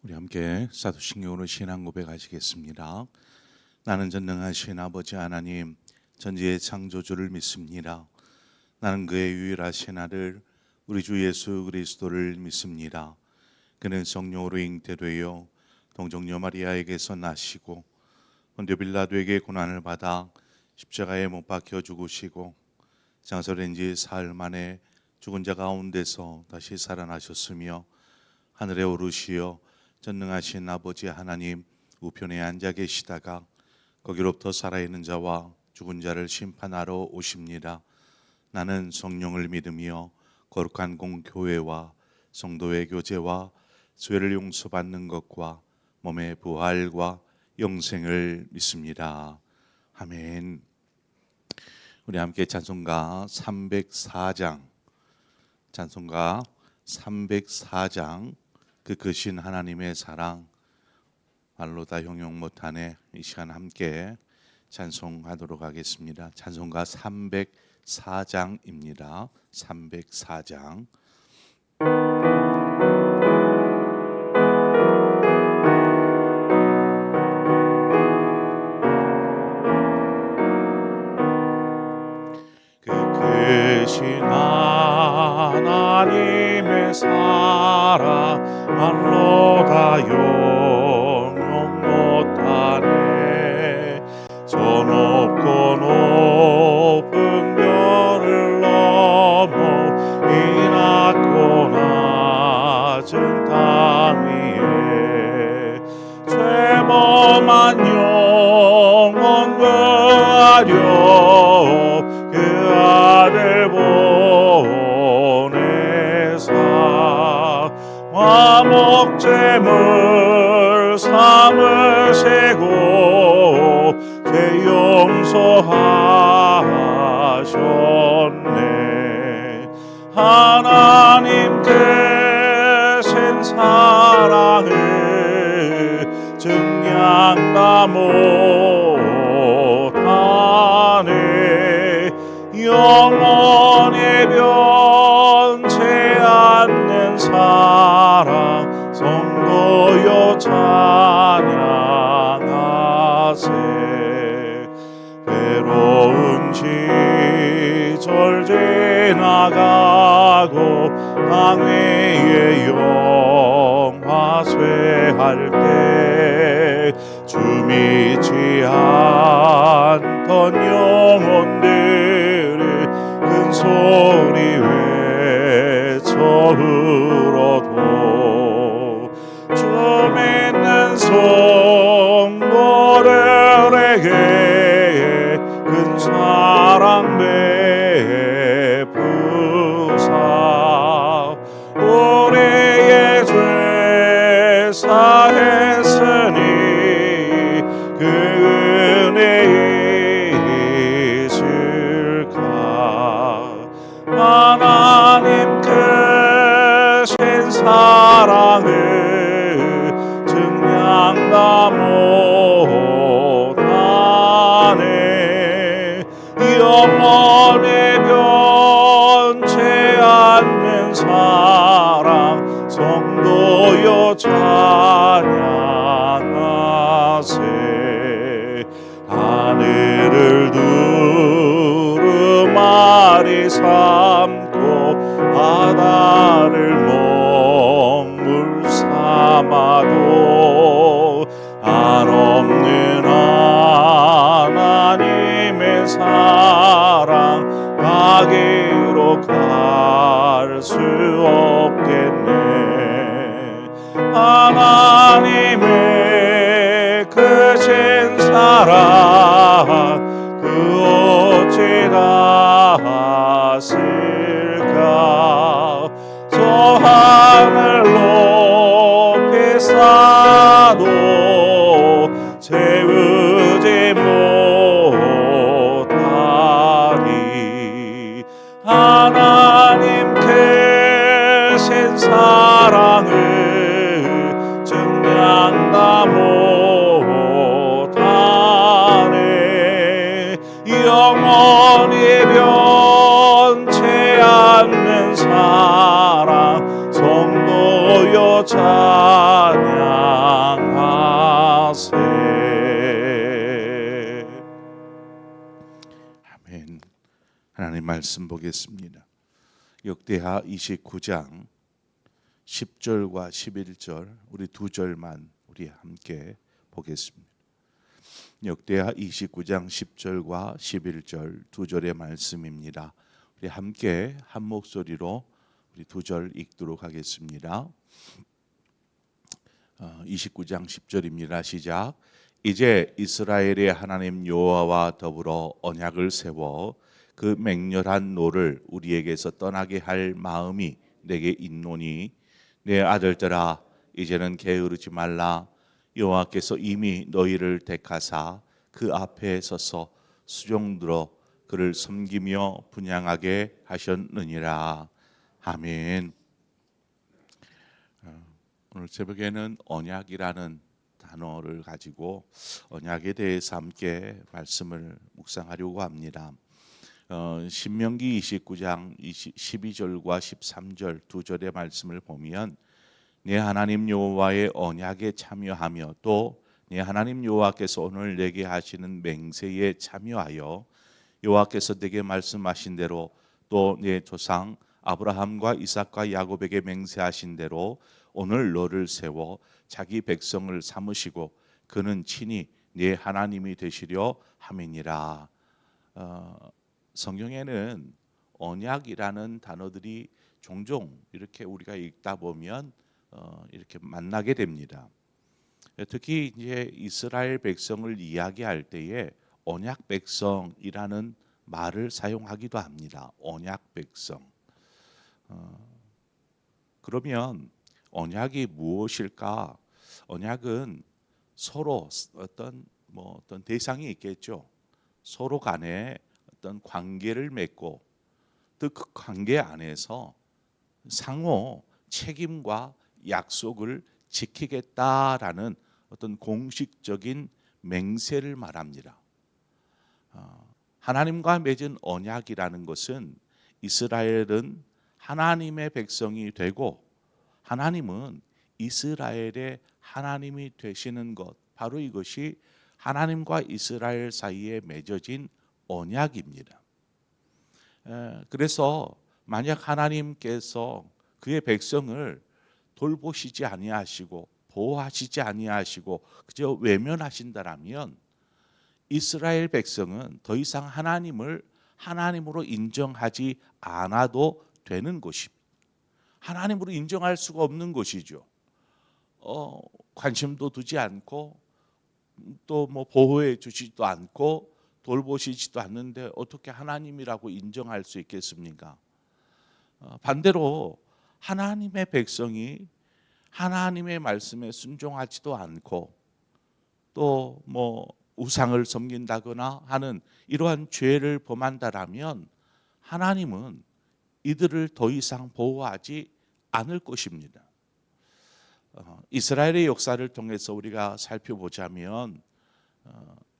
우리 함께 사도신경으로 신앙 고백하시겠습니다. 나는 전능하신 아버지 하나님 전지의 창조주를 믿습니다. 나는 그의 유일하신 아들 우리 주 예수 그리스도를 믿습니다. 그는 성령으로 잉태되어 동정녀 마리아에게서 나시고 본디오 빌라도에게 고난을 받아 십자가에 못 박혀 죽으시고 장사된 지 사흘 만에 죽은 자 가운데서 다시 살아나셨으며 하늘에 오르시어 전능하신 아버지 하나님 우편에 앉아 계시다가 거기로부터 살아있는 자와 죽은 자를 심판하러 오십니다. 나는 성령을 믿으며 거룩한 공교회와 성도의 교제와 죄를 용서받는 것과 몸의 부활과 영생을 믿습니다. 아멘. 우리 함께 찬송가 304장 찬송가 304장 그 크신 하나님의 사랑 말로 다 형용 못하네. 이 시간 함께 찬송하도록 하겠습니다. 찬송가 304장입니다. 304장. 그 크신 하나님의 사랑 말로 다 형용 못하네. 저 높고 높은 별을 넘어 이 낮고 낮은 땅 위에 죄범한 영혼 구하려 그 아들 보내사 화목제물 삼으시고 죄 용서하셨네. 하나님 크신 사랑을 증량 다 못하네. 영원히 변치 않는 사랑 성도여 찬양하세. 외로운 시절 지나가고 땅 위에 영화쇠할 때 주 믿지 않던 영혼들이 큰 소리 외쳐 울어도 주 믿는 성도들에게 큰 사랑 베푸사 우리의 죄 사했으니 그 은혜 있을까. 하나님 크신 사랑을 증량 다 못하네. 영원히 변치 않는 사랑 성도여 찬양하세. 하늘을 두루마리 삼고 바다를 먹물 삼아도 한없는 하나님의 사랑 가기로 갈 수 없겠네. 하나님의 크신 사랑 그 어찌 닿았을까. 저 하늘 높이 쌓아도 채우지 못하리. 하나님 크신 사랑을 증량 다 못하네. 영원히 변치 않는 사랑 성도여 찬양 하나님 말씀 보겠습니다. 역대하 29장 10절과 11절 우리 두 절만 우리 함께 보겠습니다. 역대하 29장 10절과 11절 두 절의 말씀입니다. 우리 함께 한 목소리로 우리 두 절 읽도록 하겠습니다. 29장 10절입니다. 시작. 이제 이스라엘의 하나님 여호와와 더불어 언약을 세워 그 맹렬한 노를 우리에게서 떠나게 할 마음이 내게 있노니 내 아들들아 이제는 게으르지 말라. 여호와께서 이미 너희를 택하사 그 앞에 서서 수종들어 그를 섬기며 분향하게 하셨느니라. 아멘. 오늘 새벽에는 언약이라는 단어를 가지고 언약에 대해서 함께 말씀을 묵상하려고 합니다. 신명기 29장 12절과 13절 두 절의 말씀을 보면 내 하나님 여호와의 언약에 참여하며 또 내 하나님 여호와께서 오늘 내게 하시는 맹세에 참여하여 여호와께서 내게 말씀하신 대로 또 내 조상 아브라함과 이삭과 야곱에게 맹세하신 대로 오늘 너를 세워 자기 백성을 삼으시고 그는 친히 네 하나님이 되시려 함이니라. 성경에는 언약이라는 단어들이 종종 이렇게 우리가 읽다 보면 이렇게 만나게 됩니다. 특히 이제 이스라엘 백성을 이야기할 때에 언약 백성이라는 말을 사용하기도 합니다. 언약 백성. 그러면 언약이 무엇일까? 언약은 서로 어떤 대상이 있겠죠. 서로 간에 어떤 관계를 맺고 또 그 관계 안에서 상호 책임과 약속을 지키겠다라는 어떤 공식적인 맹세를 말합니다. 하나님과 맺은 언약이라는 것은 이스라엘은 하나님의 백성이 되고 하나님은 이스라엘의 하나님이 되시는 것, 바로 이것이 하나님과 이스라엘 사이에 맺어진 언약입니다. 그래서 만약 하나님께서 그의 백성을 돌보시지 아니하시고 보호하시지 아니하시고 그저 외면하신다라면 이스라엘 백성은 더 이상 하나님을 하나님으로 인정하지 않아도 되는 것입니다. 하나님으로 인정할 수가 없는 것이죠. 관심도 두지 않고 또 보호해 주시지도 않고 돌보시지도 않는데 어떻게 하나님이라고 인정할 수 있겠습니까? 반대로 하나님의 백성이 하나님의 말씀에 순종하지도 않고 또 우상을 섬긴다거나 하는 이러한 죄를 범한다라면 하나님은 이들을 더 이상 보호하지 않을 것입니다. 이스라엘의 역사를 통해서 우리가 살펴보자면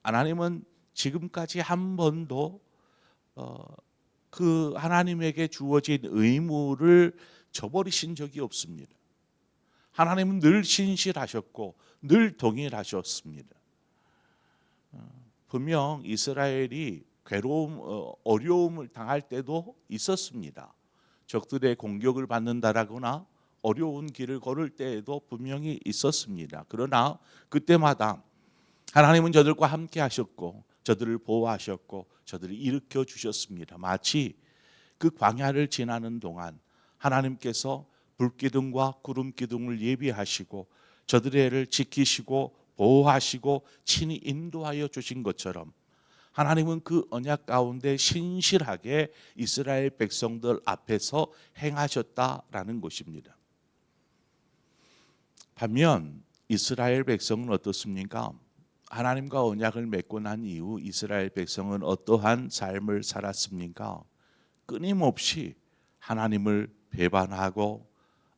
하나님은 지금까지 한 번도 그 하나님에게 주어진 의무를 저버리신 적이 없습니다. 하나님은 늘 신실하셨고 늘 동일하셨습니다. 분명 이스라엘이 어려움을 당할 때도 있었습니다. 적들의 공격을 받는다라거나 어려운 길을 걸을 때에도 분명히 있었습니다. 그러나 그때마다 하나님은 저들과 함께 하셨고 저들을 보호하셨고 저들을 일으켜 주셨습니다. 마치 그 광야를 지나는 동안 하나님께서 불기둥과 구름기둥을 예비하시고 저들의 애를 지키시고 보호하시고 친히 인도하여 주신 것처럼 하나님은 그 언약 가운데 신실하게 이스라엘 백성들 앞에서 행하셨다라는 것입니다. 반면 이스라엘 백성은 어떻습니까? 하나님과 언약을 맺고 난 이후 이스라엘 백성은 어떠한 삶을 살았습니까? 끊임없이 하나님을 배반하고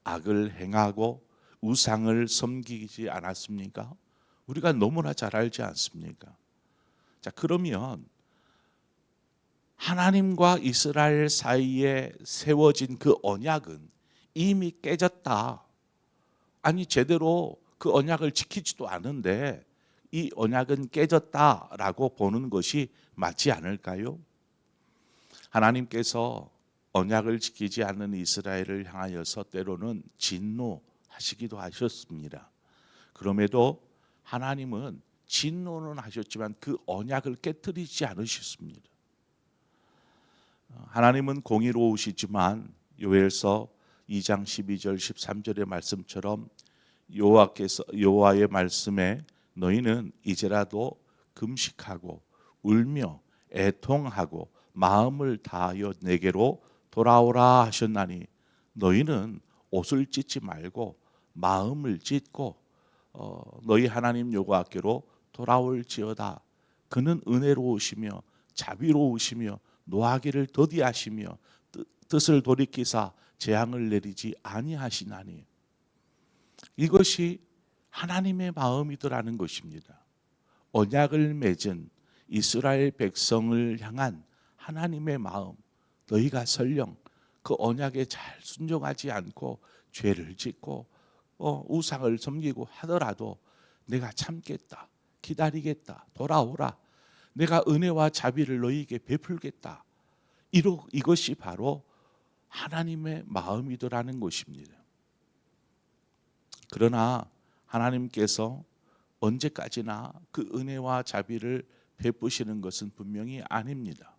악을 행하고 우상을 섬기지 않았습니까? 우리가 너무나 잘 알지 않습니까? 자, 그러면 하나님과 이스라엘 사이에 세워진 그 언약은 이미 깨졌다. 아니 제대로 그 언약을 지키지도 않은데 이 언약은 깨졌다라고 보는 것이 맞지 않을까요? 하나님께서 언약을 지키지 않는 이스라엘을 향하여서 때로는 진노하시기도 하셨습니다. 그럼에도 하나님은 진노는 하셨지만 그 언약을 깨뜨리지 않으셨습니다. 하나님은 공의로우시지만 요엘서 2장 12절 13절의 말씀처럼 여호와의 말씀에 너희는 이제라도 금식하고 울며 애통하고 마음을 다하여 내게로 돌아오라 하셨나니 너희는 옷을 찢지 말고 마음을 찢고 너희 하나님 여호와께로 돌아올지어다. 그는 은혜로우시며 자비로우시며 노하기를 더디하시며 뜻을 돌이키사 재앙을 내리지 아니하시나니. 이것이 하나님의 마음이더라는 것입니다. 언약을 맺은 이스라엘 백성을 향한 하나님의 마음, 너희가 설령 그 언약에 잘 순종하지 않고 죄를 짓고 우상을 섬기고 하더라도 내가 참겠다, 기다리겠다, 돌아오라, 내가 은혜와 자비를 너희에게 베풀겠다. 이것이 바로 하나님의 마음이더라는 것입니다. 그러나 하나님께서 언제까지나 그 은혜와 자비를 베푸시는 것은 분명히 아닙니다.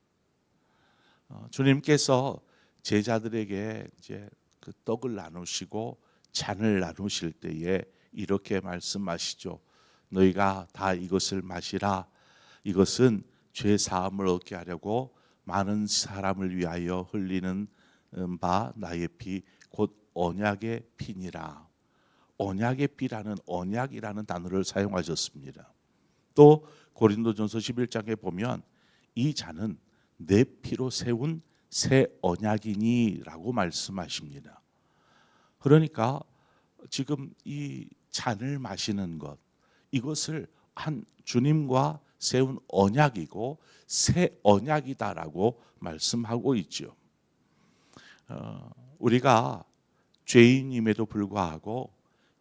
주님께서 제자들에게 이제 그 떡을 나누시고 잔을 나누실 때에 이렇게 말씀하시죠. 너희가 다 이것을 마시라. 이것은 죄 사함을 얻게 하려고 많은 사람을 위하여 흘리는 바 나의 피 곧 언약의 피니라. 언약의 피라는 언약이라는 단어를 사용하셨습니다. 또 고린도전서 11장에 보면 이 잔은 내 피로 세운 새 언약이니라고 말씀하십니다. 그러니까 지금 이 잔을 마시는 것, 이것을 한 주님과 세운 언약이고 새 언약이다라고 말씀하고 있죠. 우리가 죄인임에도 불구하고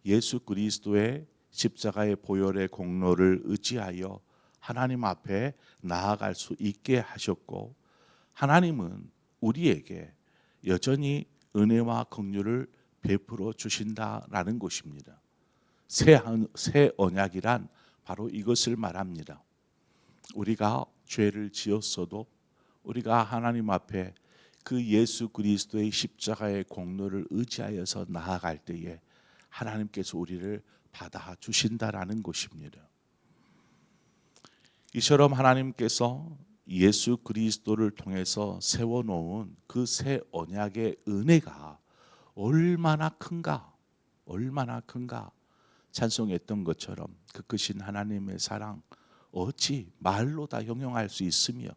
예수 그리스도의 십자가의 보혈의 공로를 의지하여 하나님 앞에 나아갈 수 있게 하셨고, 하나님은 우리에게 여전히 은혜와 긍휼을 베풀어 주신다라는 것입니다. 새 언약이란 바로 이것을 말합니다. 우리가 죄를 지었어도 우리가 하나님 앞에 그 예수 그리스도의 십자가의 공로를 의지하여서 나아갈 때에 하나님께서 우리를 받아 주신다라는 것입니다. 이처럼 하나님께서 예수 그리스도를 통해서 세워놓은 그 새 언약의 은혜가 얼마나 큰가, 얼마나 큰가. 찬송했던 것처럼 그 크신 하나님의 사랑 어찌 말로 다 형용할 수 있으며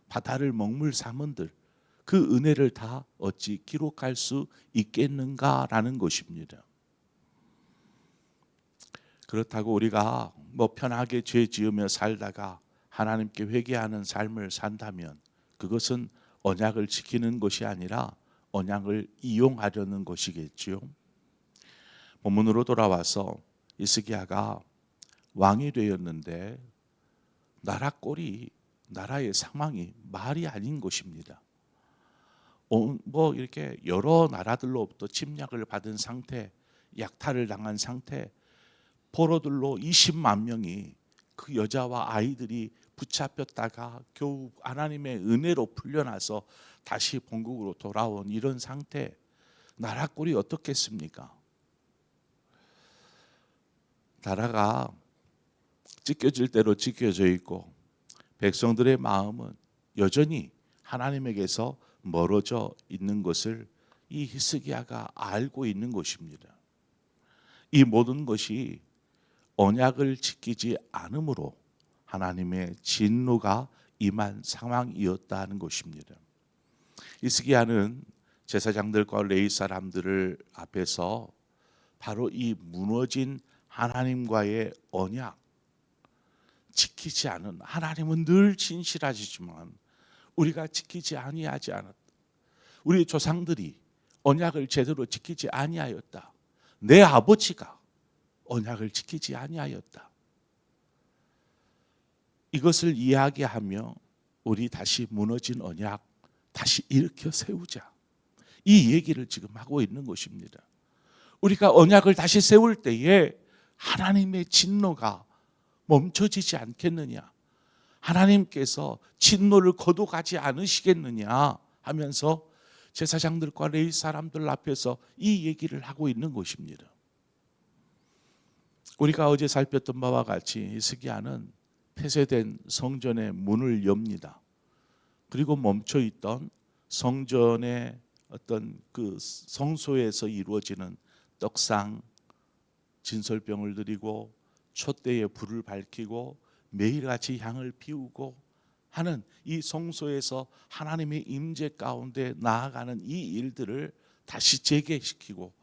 바다를 먹물 삼은들 그 은혜를 다 어찌 기록할 수 있겠는가라는 것입니다. 그렇다고 우리가 편하게 죄 지으며 살다가 하나님께 회개하는 삶을 산다면 그것은 언약을 지키는 것이 아니라 언약을 이용하려는 것이겠지요. 본문으로 돌아와서 히스기야가 왕이 되었는데 나라의 상황이 말이 아닌 것입니다. 이렇게 여러 나라들로부터 침략을 받은 상태, 약탈을 당한 상태, 포로들로 20만 명이 그 여자와 아이들이 붙잡혔다가 겨우 하나님의 은혜로 풀려나서 다시 본국으로 돌아온 이런 상태, 나라 꼴이 어떻겠습니까? 나라가 찢겨질 대로 찢겨져 있고 백성들의 마음은 여전히 하나님에게서 멀어져 있는 것을 이 히스기야가 알고 있는 것입니다. 이 모든 것이 언약을 지키지 않음으로 하나님의 진노가 임한 상황이었다는 것입니다. 히스기야는 제사장들과 레위 사람들을 앞에서 바로 이 무너진 하나님과의 언약, 지키지 않은, 하나님은 늘 진실하시지만 우리가 지키지 아니하지 않았다. 우리 조상들이 언약을 제대로 지키지 아니하였다. 내 아버지가 언약을 지키지 아니하였다. 이것을 이야기하며 우리 다시 무너진 언약, 다시 일으켜 세우자. 이 얘기를 지금 하고 있는 것입니다. 우리가 언약을 다시 세울 때에 하나님의 진노가 멈춰지지 않겠느냐, 하나님께서 진노를 거둬가지 않으시겠느냐 하면서 제사장들과 레위 사람들 앞에서 이 얘기를 하고 있는 것입니다. 우리가 어제 살폈던 바와 같이 히스기야는 폐쇄된 성전의 문을 엽니다. 그리고 멈춰있던 성전의 어떤 그 성소에서 이루어지는 떡상, 진설병을 드리고 촛대에 불을 밝히고 매일같이 향을 피우고 하는 이 성소에서 하나님의 임재 가운데 나아가는 이 일들을 다시 재개시키고,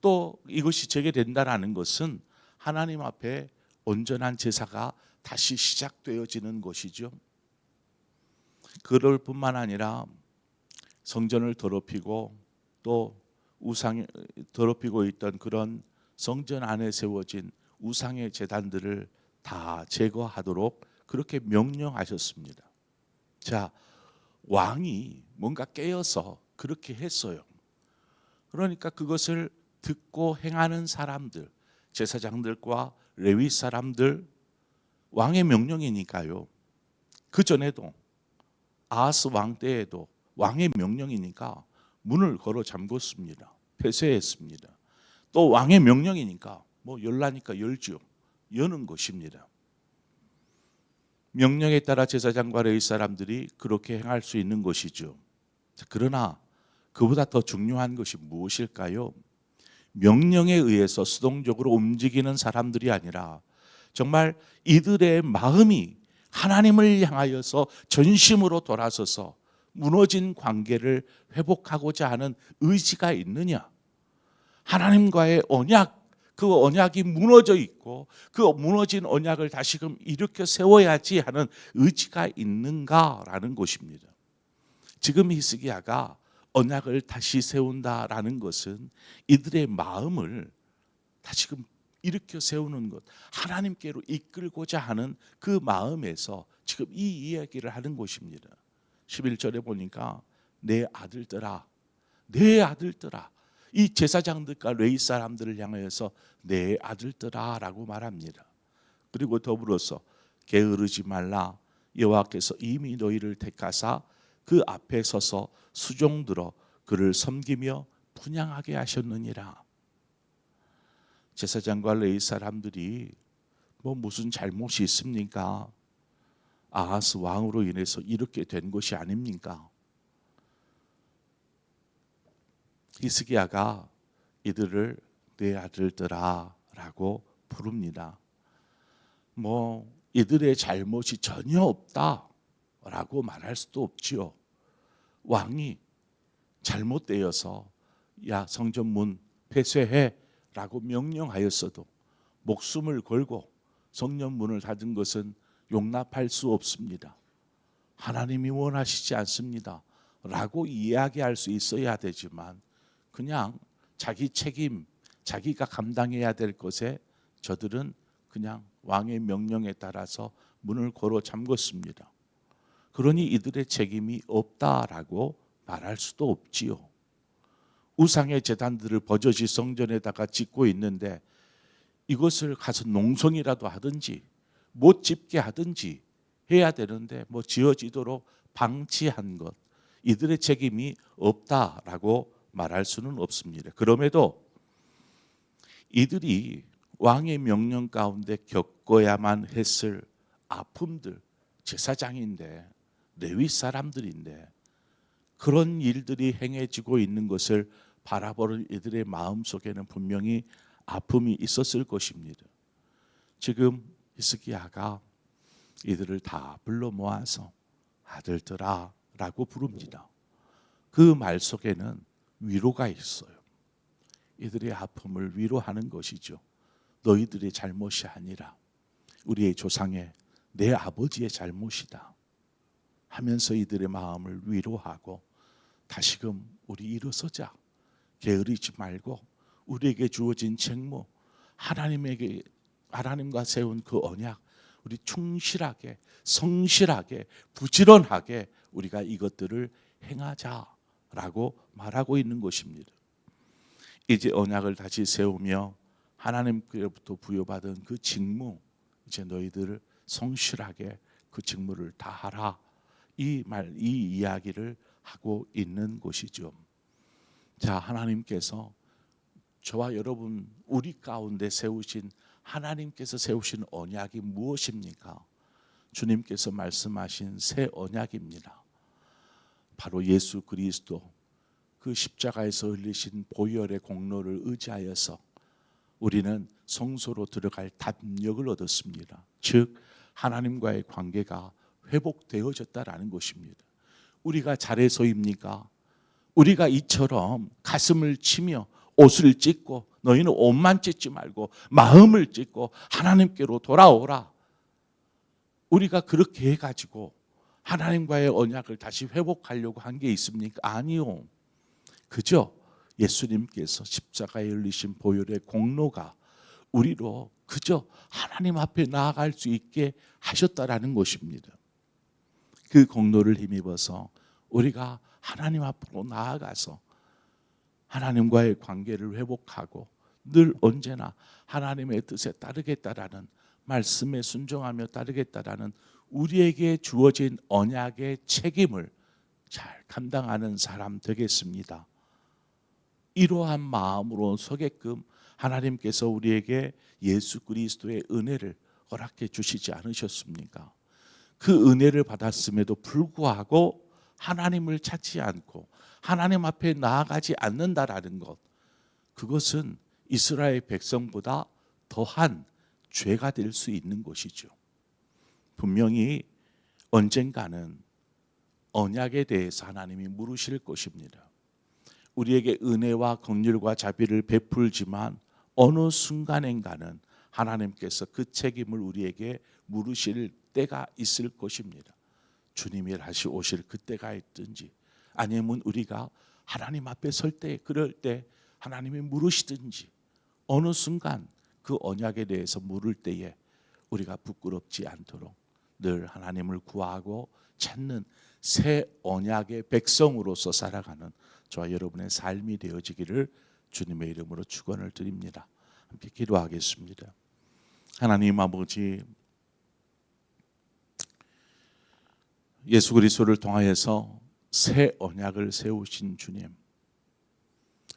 또 이것이 재개된다라는 것은 하나님 앞에 온전한 제사가 다시 시작되어지는 것이죠. 그럴 뿐만 아니라 성전을 더럽히고 또 우상 더럽히고 있던 그런 성전 안에 세워진 우상의 제단들을 다 제거하도록 그렇게 명령하셨습니다. 자, 왕이 뭔가 깨어서 그렇게 했어요. 그러니까 그것을 듣고 행하는 사람들, 제사장들과 레위 사람들, 왕의 명령이니까요. 그 전에도 아하스 왕 때에도 왕의 명령이니까 문을 걸어 잠궜습니다. 폐쇄했습니다. 또 왕의 명령이니까 뭐 열라니까 열죠. 여는 것입니다. 명령에 따라 제사장과 레위 사람들이 그렇게 행할 수 있는 것이죠. 그러나 그보다 더 중요한 것이 무엇일까요? 명령에 의해서 수동적으로 움직이는 사람들이 아니라 정말 이들의 마음이 하나님을 향하여서 전심으로 돌아서서 무너진 관계를 회복하고자 하는 의지가 있느냐, 하나님과의 언약, 그 언약이 무너져 있고 그 무너진 언약을 다시금 일으켜 세워야지 하는 의지가 있는가라는 것입니다. 지금 히스기야가 언약을 다시 세운다라는 것은 이들의 마음을 다시금 일으켜 세우는 것, 하나님께로 이끌고자 하는 그 마음에서 지금 이 이야기를 하는 것입니다. 11절에 보니까 내 아들들아, 내 아들들아, 이 제사장들과 레위 사람들을 향하여서 내 아들들아 라고 말합니다. 그리고 더불어서 게으르지 말라, 여호와께서 이미 너희를 택하사 그 앞에 서서 수종들어 그를 섬기며 분향하게 하셨느니라. 제사장과 레위 사람들이 뭐 무슨 잘못이 있습니까? 아하스 왕으로 인해서 이렇게 된 것이 아닙니까? 히스기야가 이들을 내 아들들아 라고 부릅니다. 뭐 이들의 잘못이 전혀 없다 라고 말할 수도 없지요. 왕이 잘못되어서 야 성전문 폐쇄해 라고 명령하였어도 목숨을 걸고 성전문을 닫은 것은 용납할 수 없습니다. 하나님이 원하시지 않습니다 라고 이야기할 수 있어야 되지만 그냥 자기 책임, 자기가 감당해야 될 것에 저들은 그냥 왕의 명령에 따라서 문을 걸어 잠궜습니다. 그러니 이들의 책임이 없다라고 말할 수도 없지요. 우상의 제단들을 버젓이 성전에다가 짓고 있는데 이것을 가서 농성이라도 하든지 못 짓게 하든지 해야 되는데 뭐 지어지도록 방치한 것, 이들의 책임이 없다라고 말할 수는 없습니다. 그럼에도 이들이 왕의 명령 가운데 겪어야만 했을 아픔들, 제사장인데 레위 사람들인데 그런 일들이 행해지고 있는 것을 바라보는 이들의 마음속에는 분명히 아픔이 있었을 것입니다. 지금 히스기야가 이들을 다 불러 모아서 아들들아 라고 부릅니다. 그 말 속에는 위로가 있어요. 이들의 아픔을 위로하는 것이죠. 너희들의 잘못이 아니라 우리의 조상의 내 아버지의 잘못이다 하면서 이들의 마음을 위로하고 다시금 우리 일어서자, 게으르지 말고 우리에게 주어진 책무, 하나님과 세운 그 언약, 우리 충실하게, 성실하게, 부지런하게 우리가 이것들을 행하자라고 말하고 있는 것입니다. 이제 언약을 다시 세우며 하나님께로부터 부여받은 그 직무, 이제 너희들을 성실하게 그 직무를 다하라, 이 이야기를 하고 있는 것이죠. 자, 하나님께서 저와 여러분 우리 가운데 세우신, 하나님께서 세우신 언약이 무엇입니까? 주님께서 말씀하신 새 언약입니다. 바로 예수 그리스도 그 십자가에서 흘리신 보혈의 공로를 의지하여서 우리는 성소로 들어갈 담력을 얻었습니다. 즉 하나님과의 관계가 회복되어졌다라는 것입니다. 우리가 잘해서입니까? 우리가 이처럼 가슴을 치며 옷을 찢고, 너희는 옷만 찢지 말고 마음을 찢고 하나님께로 돌아오라, 우리가 그렇게 해가지고 하나님과의 언약을 다시 회복하려고 한 게 있습니까? 아니요. 그저 예수님께서 십자가에 흘리신 보혈의 공로가 우리로 그저 하나님 앞에 나아갈 수 있게 하셨다라는 것입니다. 그 공로를 힘입어서 우리가 하나님 앞으로 나아가서 하나님과의 관계를 회복하고 늘 언제나 하나님의 뜻에 따르겠다라는, 말씀에 순종하며 따르겠다라는 우리에게 주어진 언약의 책임을 잘 감당하는 사람 되겠습니다. 이러한 마음으로 서게끔 하나님께서 우리에게 예수 그리스도의 은혜를 허락해 주시지 않으셨습니까? 그 은혜를 받았음에도 불구하고 하나님을 찾지 않고 하나님 앞에 나아가지 않는다라는 것, 그것은 이스라엘 백성보다 더한 죄가 될 수 있는 것이죠. 분명히 언젠가는 언약에 대해서 하나님이 물으실 것입니다. 우리에게 은혜와 긍휼과 자비를 베풀지만 어느 순간인가는 하나님께서 그 책임을 우리에게 물으실 때가 있을 것입니다. 주님이 다시 오실 그때가 있든지, 아니면 우리가 하나님 앞에 설 때, 그럴 때 하나님이 물으시든지, 어느 순간 그 언약에 대해서 물을 때에 우리가 부끄럽지 않도록 늘 하나님을 구하고 찾는 새 언약의 백성으로서 살아가는 저와 여러분의 삶이 되어지기를 주님의 이름으로 축원을 드립니다. 함께 기도하겠습니다. 하나님 아버지, 예수 그리스도를 통하여서 새 언약을 세우신 주님,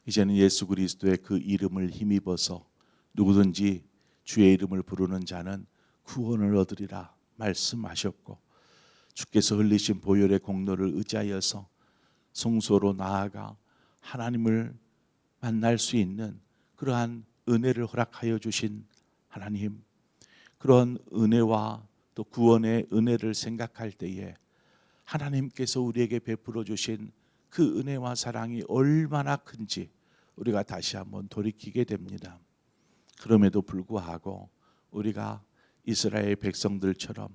이제는 예수 그리스도의 그 이름을 힘입어서 누구든지 주의 이름을 부르는 자는 구원을 얻으리라 말씀하셨고, 주께서 흘리신 보혈의 공로를 의지하여서 성소로 나아가 하나님을 만날 수 있는 그러한 은혜를 허락하여 주신 하나님, 그런 은혜와 또 구원의 은혜를 생각할 때에 하나님께서 우리에게 베풀어 주신 그 은혜와 사랑이 얼마나 큰지 우리가 다시 한번 돌이키게 됩니다. 그럼에도 불구하고 우리가 이스라엘 백성들처럼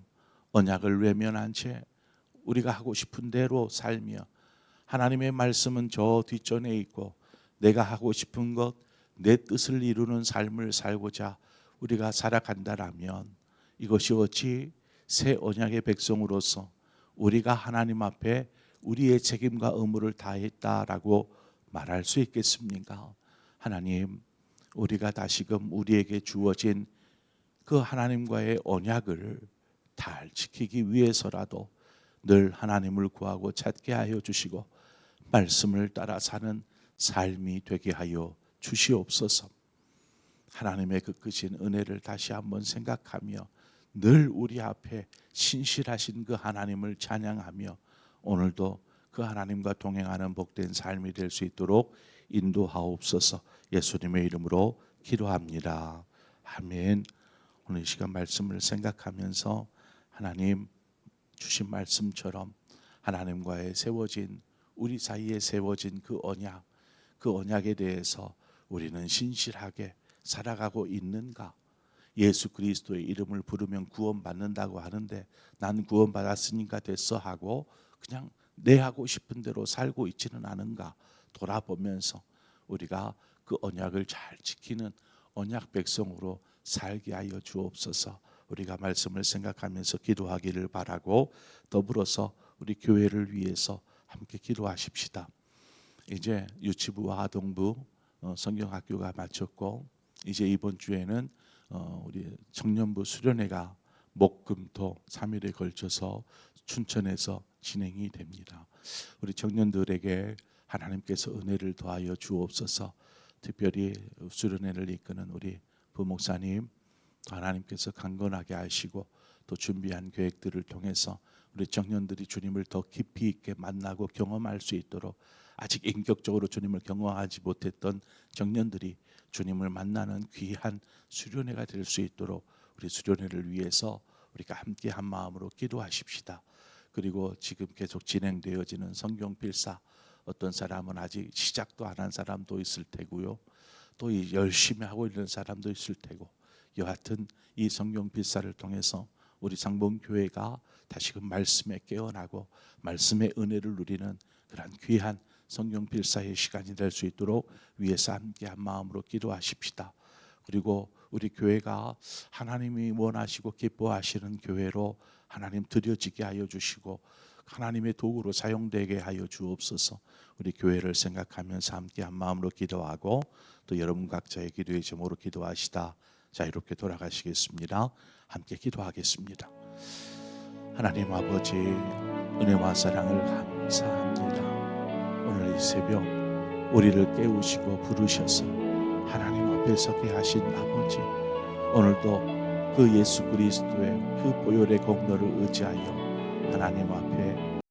언약을 외면한 채 우리가 하고 싶은 대로 살며, 하나님의 말씀은 저 뒷전에 있고 내가 하고 싶은 것, 내 뜻을 이루는 삶을 살고자 우리가 살아간다라면, 이것이 어찌 새 언약의 백성으로서 우리가 하나님 앞에 우리의 책임과 의무를 다했다라고 말할 수 있겠습니까? 하나님, 우리가 다시금 우리에게 주어진 그 하나님과의 언약을 잘 지키기 위해서라도 늘 하나님을 구하고 찾게 하여 주시고 말씀을 따라 사는 삶이 되게 하여 주시옵소서. 하나님의 그 크신 은혜를 다시 한번 생각하며 늘 우리 앞에 신실하신 그 하나님을 찬양하며 오늘도 그 하나님과 동행하는 복된 삶이 될 수 있도록 인도하옵소서. 예수님의 이름으로 기도합니다. 아멘. 오늘 이 시간 말씀을 생각하면서 하나님 주신 말씀처럼 하나님과의 세워진, 우리 사이에 세워진 그 언약에 대해서 우리는 신실하게 살아가고 있는가? 예수 그리스도의 이름을 부르면 구원받는다고 하는데 난 구원받았으니까 됐어 하고 그냥 내 하고 싶은 대로 살고 있지는 않은가 돌아보면서 우리가 그 언약을 잘 지키는 언약 백성으로 살게 하여 주옵소서. 우리가 말씀을 생각하면서 기도하기를 바라고, 더불어서 우리 교회를 위해서 함께 기도하십시다. 이제 유치부와 아동부 성경학교가 마쳤고 이제 이번 주에는 우리 청년부 수련회가 목금토 3일에 걸쳐서 춘천에서 진행이 됩니다. 우리 청년들에게 하나님께서 은혜를 더하여 주옵소서. 특별히 수련회를 이끄는 우리 부목사님 하나님께서 강건하게 하시고 또 준비한 계획들을 통해서 우리 청년들이 주님을 더 깊이 있게 만나고 경험할 수 있도록 아직 인격적으로 주님을 경험하지 못했던 청년들이 주님을 만나는 귀한 수련회가 될 수 있도록 우리 수련회를 위해서 우리가 함께 한 마음으로 기도하십시다. 그리고 지금 계속 진행되어지는 성경 필사, 어떤 사람은 아직 시작도 안 한 사람도 있을 테고요. 또 열심히 하고 있는 사람도 있을 테고, 여하튼 이 성경 필사를 통해서 우리 상봉교회가 다시금 말씀에 깨어나고 말씀의 은혜를 누리는 그런 귀한 성경 필사의 시간이 될 수 있도록 위에서 함께 한 마음으로 기도하십시다. 그리고 우리 교회가 하나님이 원하시고 기뻐하시는 교회로 하나님 드려지게 하여 주시고 하나님의 도구로 사용되게 하여 주옵소서. 우리 교회를 생각하면서 함께 한 마음으로 기도하고 또 여러분 각자의 기도의 제목으로 기도하시다 자유롭게 돌아가시겠습니다. 함께 기도하겠습니다. 하나님 아버지, 은혜와 사랑을 감사합니다. 오늘 이 새벽 우리를 깨우시고 부르셔서 하나님 앞에 서게 하신 아버지, 오늘도 그 예수 그리스도의 그 보혈의 공로를 의지하여 하나님 앞에